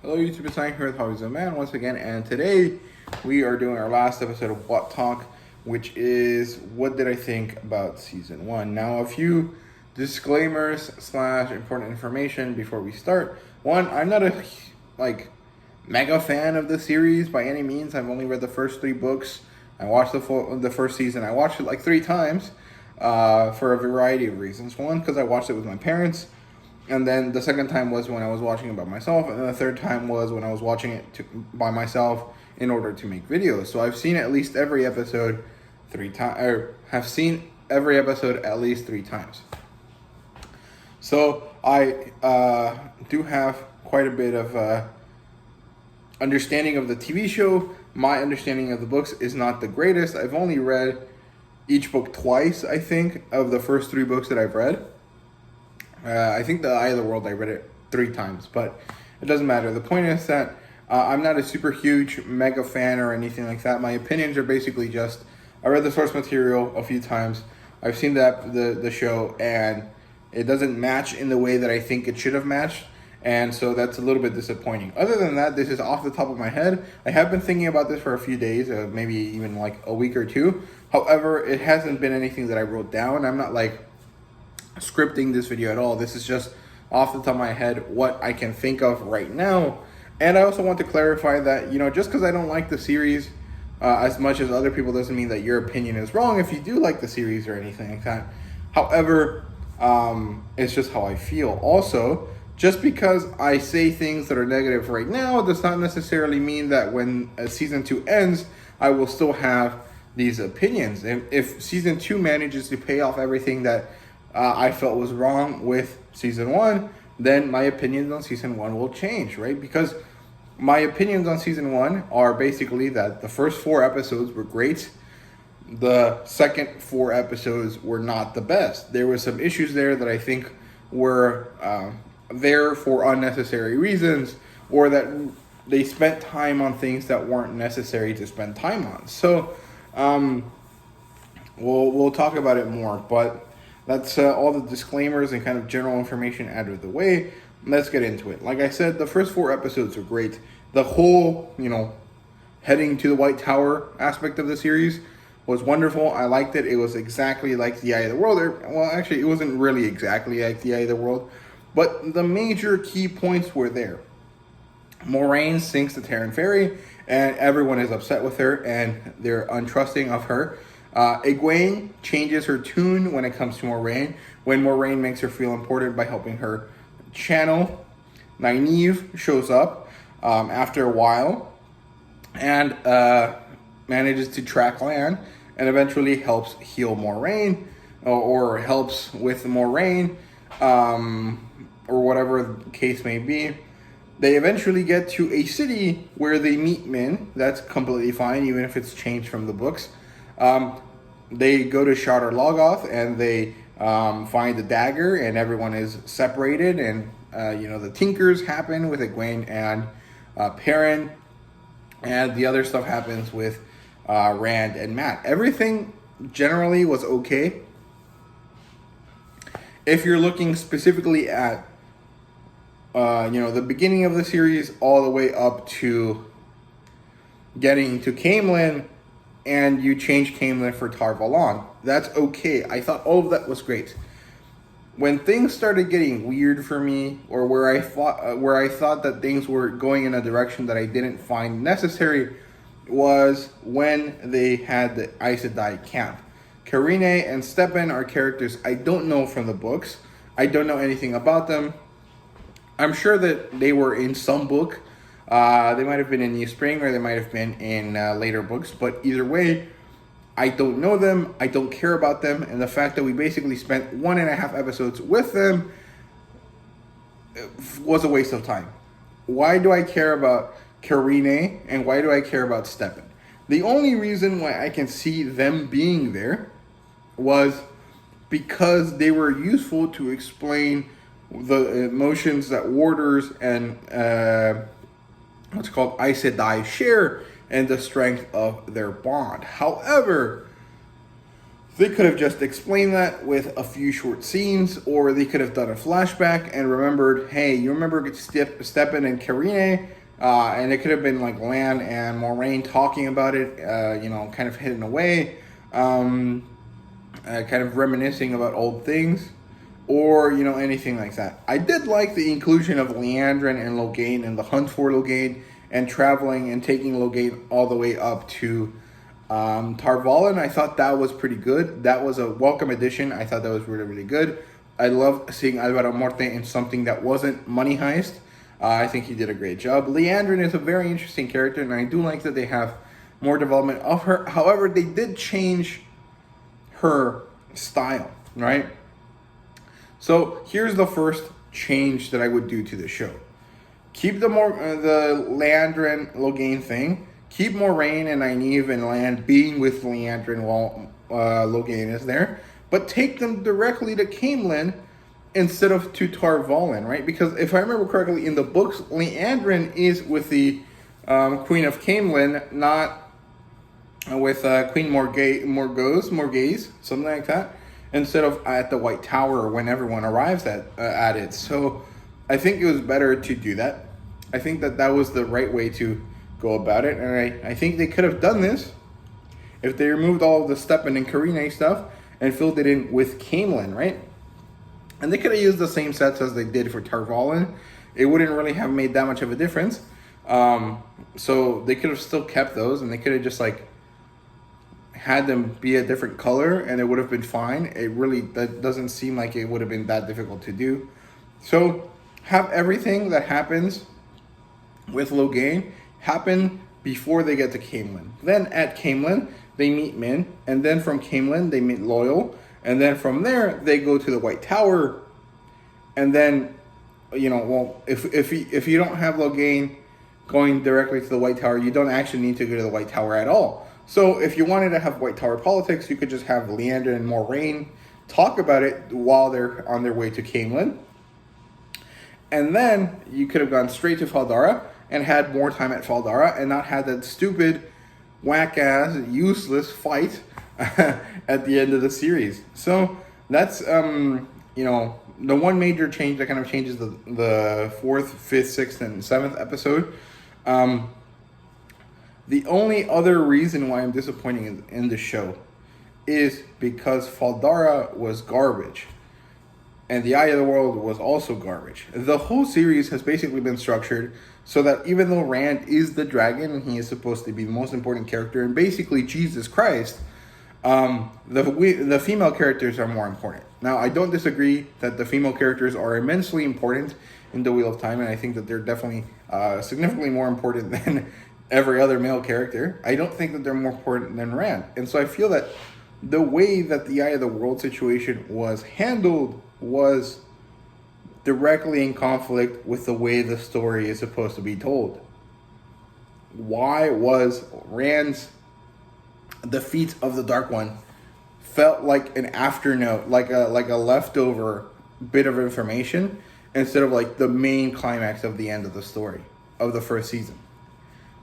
Hello YouTube, it's Ryan here with Hobbies of Man once again, and today we are doing our last episode of What Talk, which is what did I think about season 1. Now, a few disclaimers / important information before we start. One, I'm not a mega fan of the series by any means. I've only read the first 3 books. I watched the first season. I watched it like 3 times for a variety of reasons. One, because I watched it with my parents. And then the second time was when I was watching it by myself. And the third time was when I was watching it by myself in order to make videos. So I've seen at least every episode 3 times. Or have seen every episode at least 3 times. So I do have quite a bit of understanding of the TV show. My understanding of the books is not the greatest. I've only read each book twice, I think, of the first 3 books that I've read. I think The Eye of the World, I read it 3 times, but it doesn't matter. The point is that I'm not a super huge mega fan or anything like that. My opinions are basically just, I read the source material a few times. I've seen the show, and it doesn't match in the way that I think it should have matched. And so that's a little bit disappointing. Other than that, this is off the top of my head. I have been thinking about this for a few days, maybe even like a week or 2. However, it hasn't been anything that I wrote down. I'm not scripting this video at all. This is just off the top of my head what I can think of right now. And I also want to clarify that, just because I don't like the series as much as other people doesn't mean that your opinion is wrong if you do like the series or anything like that. However, it's just how I feel. Also, just because I say things that are negative right now does not necessarily mean that when season 2 ends, I will still have these opinions. If season 2 manages to pay off everything that I felt was wrong with season 1, then my opinions on season 1 will change, right? Because my opinions on season 1 are basically that the first 4 episodes were great. The second 4 episodes were not the best. There were some issues there that I think were there for unnecessary reasons, or that they spent time on things that weren't necessary to spend time on. So we'll talk about it more, but that's all the disclaimers and kind of general information out of the way. Let's get into it. Like I said, the first 4 episodes are great. The whole, heading to the White Tower aspect of the series was wonderful. I liked it. It was exactly like The Eye of the World. Well, actually, it wasn't really exactly like The Eye of the World, but the major key points were there. Moraine sinks the Terran Ferry, and everyone is upset with her, and they're untrusting of her. Egwene changes her tune when it comes to Moraine, when Moraine makes her feel important by helping her channel. Nynaeve shows up after a while and manages to track Lan and eventually helps heal Moraine, or helps with Moraine, or whatever the case may be. They eventually get to a city where they meet Min. That's completely fine, even if it's changed from the books. They go to Shadar Logoth and they find the dagger, and everyone is separated. And the tinkers happen with Egwene and Perrin, and the other stuff happens with Rand and Mat. Everything generally was okay. If you're looking specifically at the beginning of the series all the way up to getting to Caemlyn, and you change Caemlyn for Tar Valon, that's okay. I thought all of that was great. When things started getting weird for me, or where I thought that things were going in a direction that I didn't find necessary, was when they had the Aes Sedai camp. Karine and Stepan are characters I don't know from the books. I don't know anything about them. I'm sure that they were in some book. They might have been in New Spring, or they might have been in later books. But either way, I don't know them. I don't care about them. And the fact that we basically spent 1.5 episodes with them was a waste of time. Why do I care about Karine, and why do I care about Stepan? The only reason why I can see them being there was because they were useful to explain the emotions that warders and what's called Aes Sedai share, and the strength of their bond. However, They could have just explained that with a few short scenes, or they could have done a flashback and remembered, hey, you remember Stepan and Karine? And it could have been like Lan and Moraine talking about it, kind of hidden away, kind of reminiscing about old things, or, anything like that. I did like the inclusion of Leandrin and Logain and the hunt for Logain and traveling and taking Logain all the way up to Tar Valon. I thought that was pretty good. That was a welcome addition. I thought that was really, really good. I loved seeing Alvaro Morte in something that wasn't Money Heist. I think he did a great job. Leandrin is a very interesting character, and I do like that they have more development of her. However, they did change her style, right? So here's the first change that I would do to the show. Keep the Leandrin Logain thing. Keep Moraine and Nynaeve and Lan being with Leandrin while Logain is there. But take them directly to Caemlyn instead of to Tar Valon, right? Because if I remember correctly, in the books, Leandrin is with the Queen of Caemlyn, not with Queen Morgase, something like that, instead of at the White Tower when everyone arrives at it. So I think it was better to do that. I think that was the right way to go about it, and I think they could have done this if they removed all of the Stepan and Karine stuff and filled it in with Caemlyn, right? And they could have used the same sets as they did for Tar Valon. It wouldn't really have made that much of a difference. So they could have still kept those, and they could have just had them be a different color, and it would have been fine. That doesn't seem like it would have been that difficult to do. So have everything that happens with Logain happen before they get to Caemlyn. Then at Caemlyn, they meet Min, and then from Caemlyn, they meet Loial, and then from there, they go to the White Tower, and then, if you don't have Logain going directly to the White Tower, you don't actually need to go to the White Tower at all. So if you wanted to have White Tower politics, you could just have Leander and Moraine talk about it while they're on their way to Caemlyn. And then you could have gone straight to Faldara and had more time at Faldara and not had that stupid, whack-ass, useless fight at the end of the series. So that's, the one major change that kind of changes the 4th, 5th, 6th, and 7th episode. The only other reason why I'm disappointed in the show is because Faldara was garbage. And the Eye of the World was also garbage. The whole series has basically been structured so that even though Rand is the dragon and he is supposed to be the most important character and basically Jesus Christ, the female characters are more important. Now, I don't disagree that the female characters are immensely important in The Wheel of Time, and I think that they're definitely significantly more important than every other male character. I don't think that they're more important than Rand. And so I feel that the way that the Eye of the World situation was handled was directly in conflict with the way the story is supposed to be told. Why was Rand's defeat of the Dark One felt like an afternote, like a leftover bit of information, instead of like the main climax of the end of the story of the first season?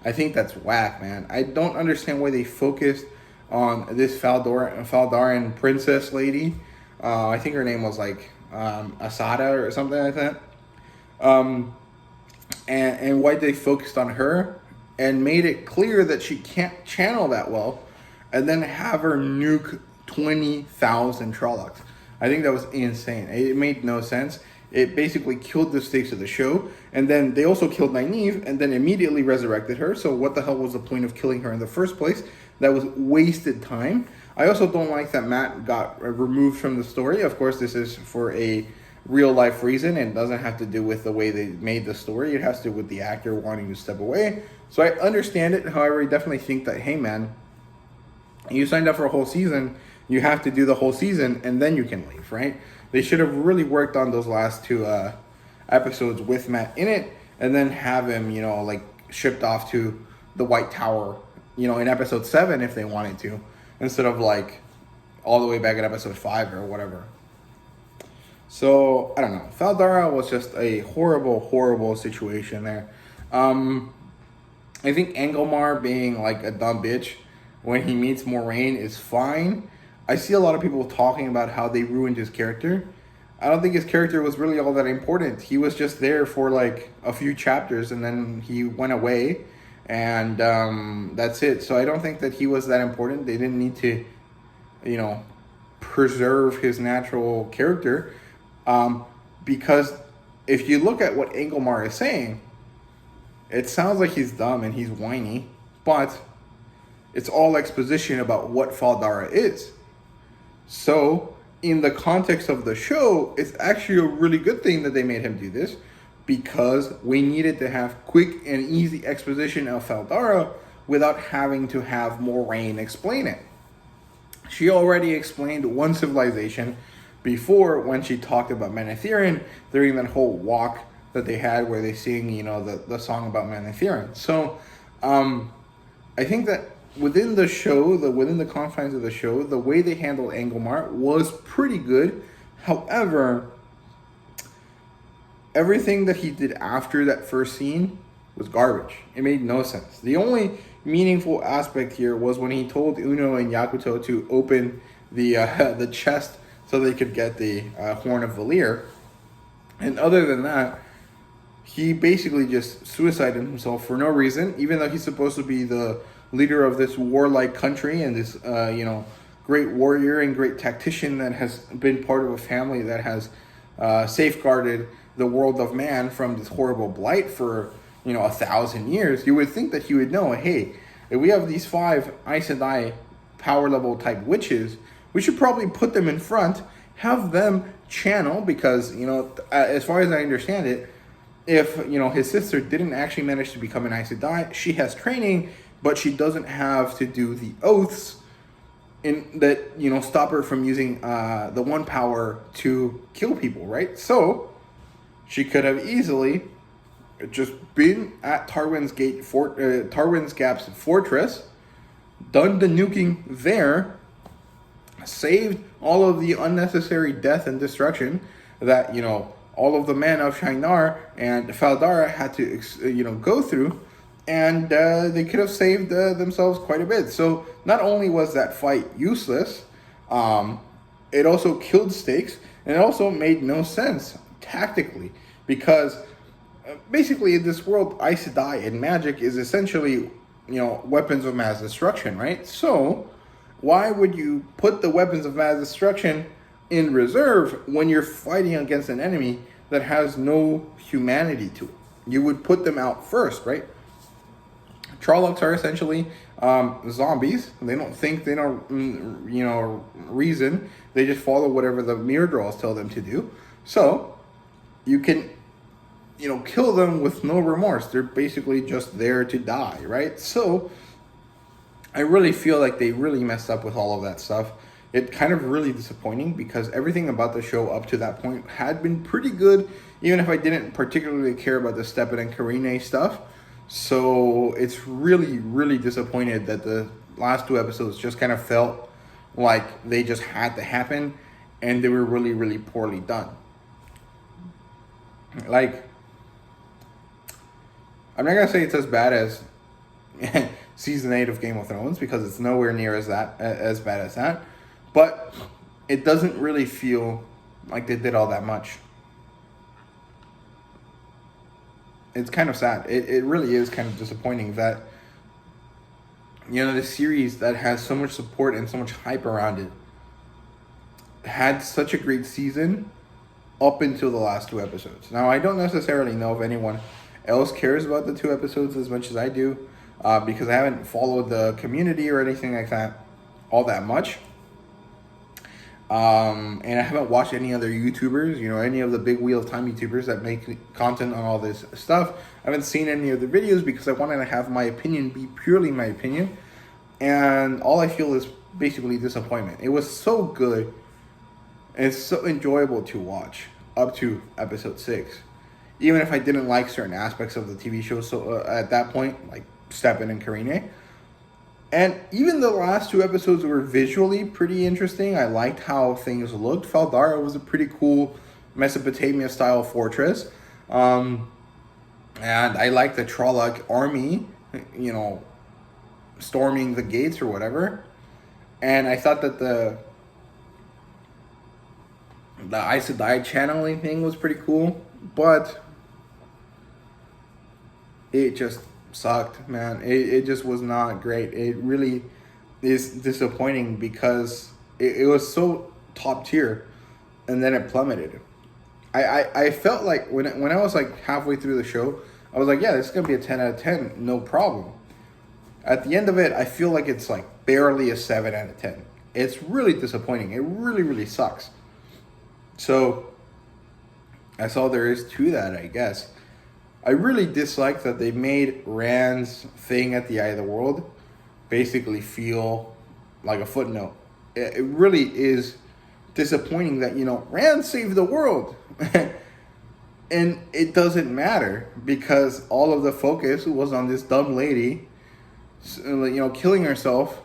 I think that's whack, man. I don't understand why they focused on this Faldaran princess lady. I think her name was Asada or something like that. And why they focused on her and made it clear that she can't channel that well, and then have her nuke 20,000 Trollocs. I think that was insane. It made no sense. It basically killed the stakes of the show. And then they also killed Nynaeve and then immediately resurrected her. So what the hell was the point of killing her in the first place? That was wasted time. I also don't like that Matt got removed from the story. Of course, this is for a real life reason and doesn't have to do with the way they made the story. It has to do with the actor wanting to step away. So I understand it. However, I definitely think that, hey man, you signed up for a whole season. You have to do the whole season and then you can leave, right? They should have really worked on those last 2 episodes with Matt in it and then have him, shipped off to the White Tower, in episode 7 if they wanted to, instead of all the way back at episode 5 or whatever. So, I don't know. Faldara was just a horrible, horrible situation there. I think Angomar being a dumb bitch when he meets Moraine is fine. I see a lot of people talking about how they ruined his character. I don't think his character was really all that important. He was just there for like a few chapters and then he went away, and that's it. So I don't think that he was that important. They didn't need to, preserve his natural character, because if you look at what Engelmar is saying, it sounds like he's dumb and he's whiny, but it's all exposition about what Faldara is. So, in the context of the show, it's actually a really good thing that they made him do this, because we needed to have quick and easy exposition of Faldara without having to have Moraine explain it. She already explained one civilization before when she talked about Manetheren during that whole walk that they had where they sing, the song about Manetheren. So, I think that within the show, within the confines of the show, the way they handled Engelmar was pretty good. However, everything that he did after that first scene was garbage. It made no sense. The only meaningful aspect here was when he told Uno and Yakuto to open the chest so they could get the Horn of Valir. And other than that, he basically just suicided himself for no reason, even though he's supposed to be the leader of this warlike country and this, great warrior and great tactician that has been part of a family that has safeguarded the world of man from this horrible blight for 1,000 years. You would think that he would know, hey, if we have these 5 Aes Sedai power level type witches, we should probably put them in front, have them channel, because as far as I understand it, if his sister didn't actually manage to become an Aes Sedai, she has training, but she doesn't have to do the oaths in that stop her from using the one power to kill people, right? So she could have easily just been at Tarwin's Gap's fortress, done the nuking there, saved all of the unnecessary death and destruction that all of the men of Shinar and Faldara had to go through, and they could have saved themselves quite a bit. So not only was that fight useless, it also killed stakes, and it also made no sense tactically, because basically in this world, Aes Sedai and magic is essentially weapons of mass destruction, right? So why would you put the weapons of mass destruction in reserve when you're fighting against an enemy that has no humanity to it? You would put them out first, right? Trollocs are essentially zombies. They don't think, they don't reason. They just follow whatever the mirror draws tell them to do. So you can kill them with no remorse. They're basically just there to die, right? So I really feel like they really messed up with all of that stuff. It kind of really disappointing, because everything about the show up to that point had been pretty good, even if I didn't particularly care about the Stepan and Karine stuff. So it's really, really disappointed that the last 2 episodes just kind of felt like they just had to happen, and they were really, really poorly done. Like, I'm not gonna say it's as bad as season 8 of Game of Thrones, because it's nowhere near as bad as that. But it doesn't really feel like they did all that much. It's kind of sad. It really is kind of disappointing that the series that has so much support and so much hype around it had such a great season up until the last 2 episodes. Now, I don't necessarily know if anyone else cares about the 2 episodes as much as I do, because I haven't followed the community or anything like that all that much. And I haven't watched any other YouTubers, any of the big Wheel of Time YouTubers that make content on all this stuff. I haven't seen any of the videos because I wanted to have my opinion be purely my opinion. And all I feel is basically disappointment. It was so good and it's so enjoyable to watch up to episode 6. Even if I didn't like certain aspects of the TV show at that point, like Stepan and Karine. And even the last 2 episodes were visually pretty interesting. I liked how things looked. Faldara was a pretty cool Mesopotamia-style fortress. And I liked the Trolloc army, storming the gates or whatever. And I thought that the The Aes Sedai channeling thing was pretty cool, but it just sucked, man. It just was not great. It really is disappointing because it was so top tier, and then it plummeted. I felt like when I was like halfway through the show, I was like, yeah, this is gonna be a 10 out of 10, no problem. At the end of it, I feel like it's like barely a 7 out of 10. It's really disappointing. It really, really sucks. So that's all there is to that, I guess. I really dislike that they made Rand's thing at the Eye of the World basically feel like a footnote. It really is disappointing that, Rand saved the world. And it doesn't matter because all of the focus was on this dumb lady, killing herself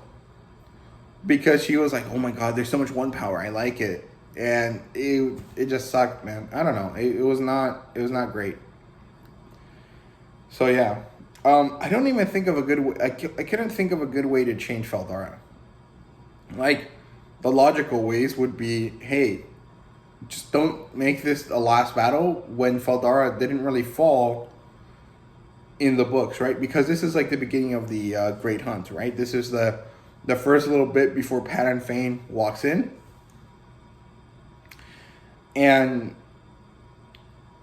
because she was like, oh my God, there's so much one power. I like it. And it just sucked, man. I don't know. It was not great. So yeah, I don't even think of a good way. I couldn't think of a good way to change Feldara. Like, the logical ways would be, hey, just don't make this a last battle when Feldara didn't really fall in the books, right? Because this is like the beginning of the Great Hunt, right? This is the first little bit before Padan Fain walks in. And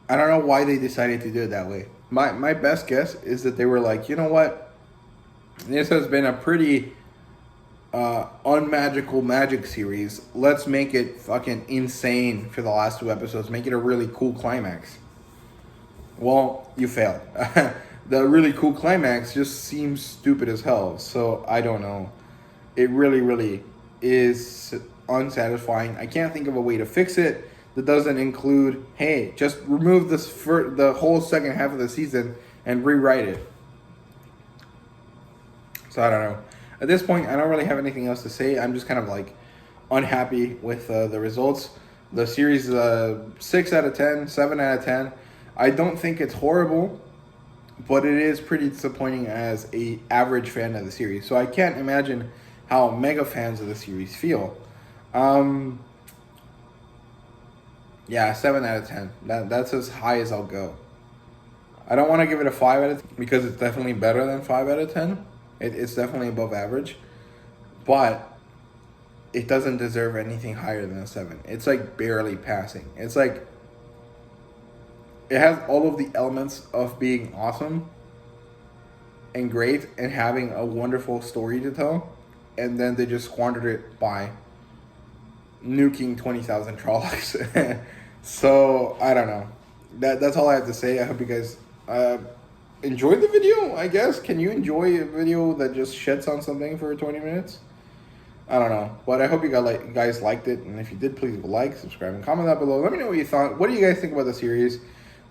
I don't know why they decided to do it that way. My best guess is that they were like, you know what? This has been a pretty unmagical magic series. Let's make it fucking insane for the last 2 episodes. Make it a really cool climax. Well, you failed. The really cool climax just seems stupid as hell. So I don't know. It really, really is unsatisfying. I can't think of a way to fix it that doesn't include, hey, just remove this for the whole second half of the season and rewrite it. So I don't know. At this point, I don't really have anything else to say. I'm just kind of like unhappy with the results. The series 6 out of 10, 7 out of 10. I don't think it's horrible, but it is pretty disappointing as a average fan of the series. So I can't imagine how mega fans of the series feel. Yeah, 7 out of 10. That's as high as I'll go. I don't want to give it a 5 out of 10 because it's definitely better than 5 out of 10. It's definitely above average. But it doesn't deserve anything higher than a 7. It's like barely passing. It's like it has all of the elements of being awesome and great and having a wonderful story to tell. And then they just squandered it by nuking 20,000 Trollocs. So, I don't know. That's all I have to say. I hope you guys enjoyed the video, I guess. Can you enjoy a video that just shits on something for 20 minutes? I don't know. But I hope you guys liked it. And if you did, please like, subscribe, and comment down below. Let me know what you thought. What do you guys think about the series?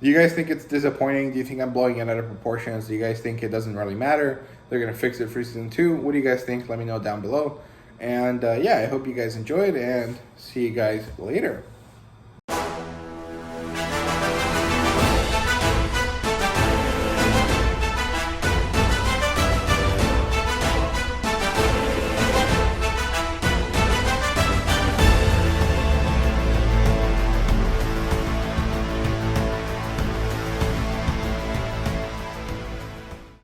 Do you guys think it's disappointing? Do you think I'm blowing it out of proportions? Do you guys think it doesn't really matter? They're going to fix it for season 2. What do you guys think? Let me know down below. And yeah, I hope you guys enjoyed, and see you guys later.